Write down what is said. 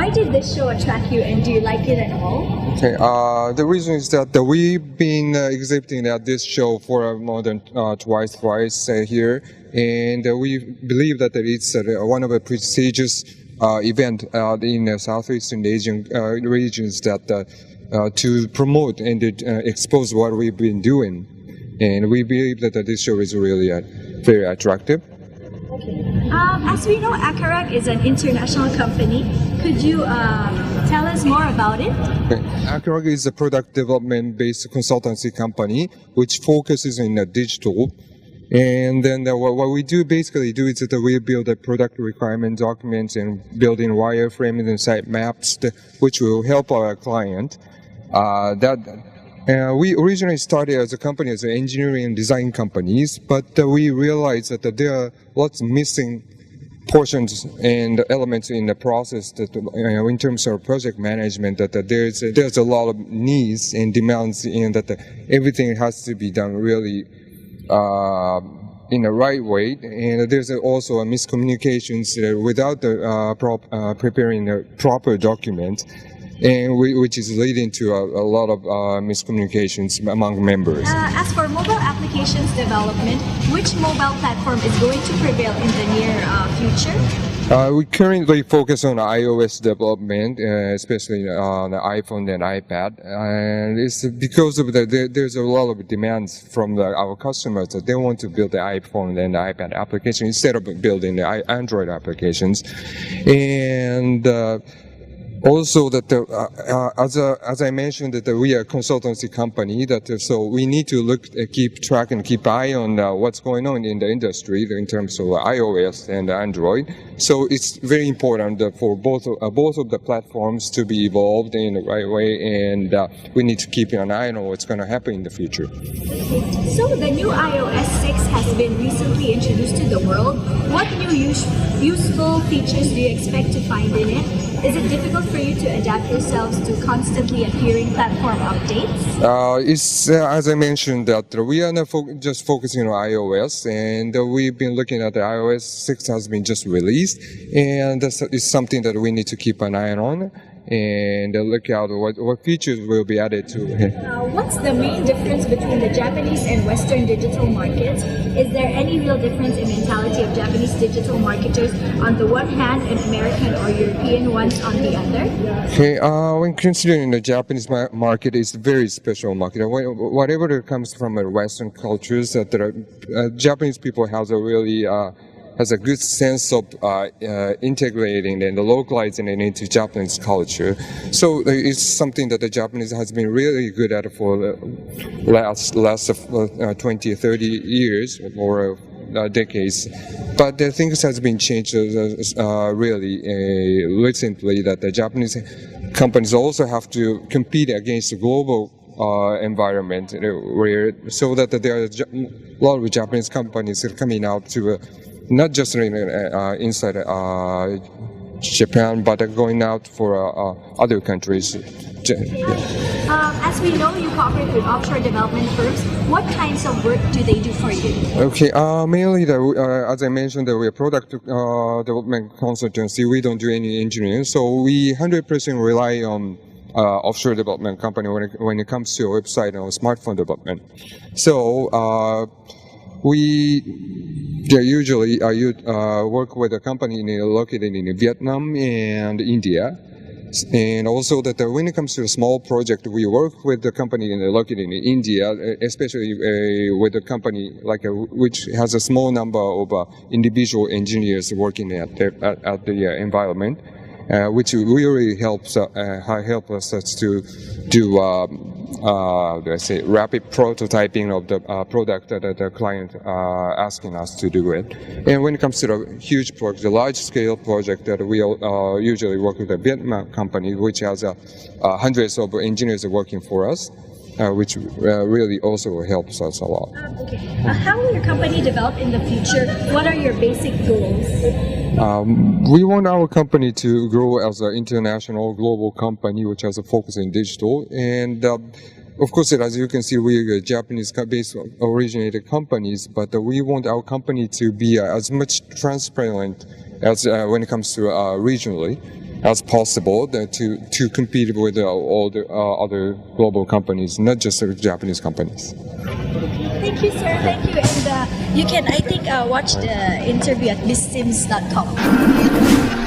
Why did this show attract you, and do you like it at all? Okay, the reason is that we've been exhibiting at this show for more than thrice here, and we believe that it's one of the prestigious event in the Southeastern Asian regions that to promote and expose what we've been doing, and we believe that this show is really very attractive. As we know, AKARAG is an international company. Could you tell us more about it? AKARAG is a product development-based consultancy company which focuses in digital. And then what we basically do is that we build the product requirement documents and building wireframes and site maps, which will help our client. We originally started as a company as an engineering and design companies, but we realized that there are lots of missing portions and elements in the process that, in terms of project management, that there's a lot of needs and demands, and that everything has to be done really in the right way, and there's also a miscommunications without preparing the proper document, and which is leading to a lot of miscommunications among members. As for mobile applications development, which mobile platform is going to prevail in the near future? We currently focus on iOS development, especially on the iPhone and iPad, and it's because of there's a lot of demands from our customers that they want to build the iPhone and the iPad application instead of building the Android applications, and also that as I mentioned that we are a consultancy company, so we need to keep track and keep eye on what's going on in the industry in terms of iOS and Android. So it's very important for both of the platforms to be evolved in the right way, and we need to keep an eye on what's going to happen in the future. So the new iOS 6 has been recently introduced to the world. What new useful features do you expect to find in it? Is it difficult for you to adapt yourselves to constantly appearing platform updates? It's as I mentioned that we are not just focusing on iOS, and we've been looking at the iOS 6 has been just released, and it's something that we need to keep an eye on and look out what features will be added to it. What's the main difference between the Japanese and Western digital markets? Is there any real difference in mentality of Japanese digital marketers on the one hand and American or European ones on the other? Okay, when considering the Japanese market, is a very special market. Whatever that comes from Western cultures, that Japanese people has a good sense of integrating and localizing it into Japanese culture. So it's something that the Japanese has been really good at for the last 20, 30 years or decades. But the things has been changed really recently, that the Japanese companies also have to compete against the global environment, so that there are a lot of Japanese companies that are coming out to not just inside Japan, but going out for other countries. As we know, you cooperate with offshore development firms. What kinds of work do they do for you? Okay, mainly, as I mentioned, we're a product development consultancy. We don't do any engineering, so we 100% rely on offshore development company when it comes to a website and smartphone development. So we usually work with a company located in Vietnam and India. And also that when it comes to a small project, we work with the company located in India, especially with a company which has a small number of individual engineers working at the environment, which really helps us to do rapid prototyping of the product that the client asking us to do it. And when it comes to the huge project, the large-scale project, that we usually work with a Vietnam company, which has hundreds of engineers working for us, which really also helps us a lot. Okay. How will your company develop in the future? What are your basic goals? We want our company to grow as an international global company which has a focus in digital, and of course, as you can see, we are Japanese-based originated companies, but we want our company to be as much transparent as when it comes to regionally. as possible to compete with all the other global companies, not just the Japanese companies. Thank you, sir. Thank you. And you can, I think, watch the interview at BizSims.com.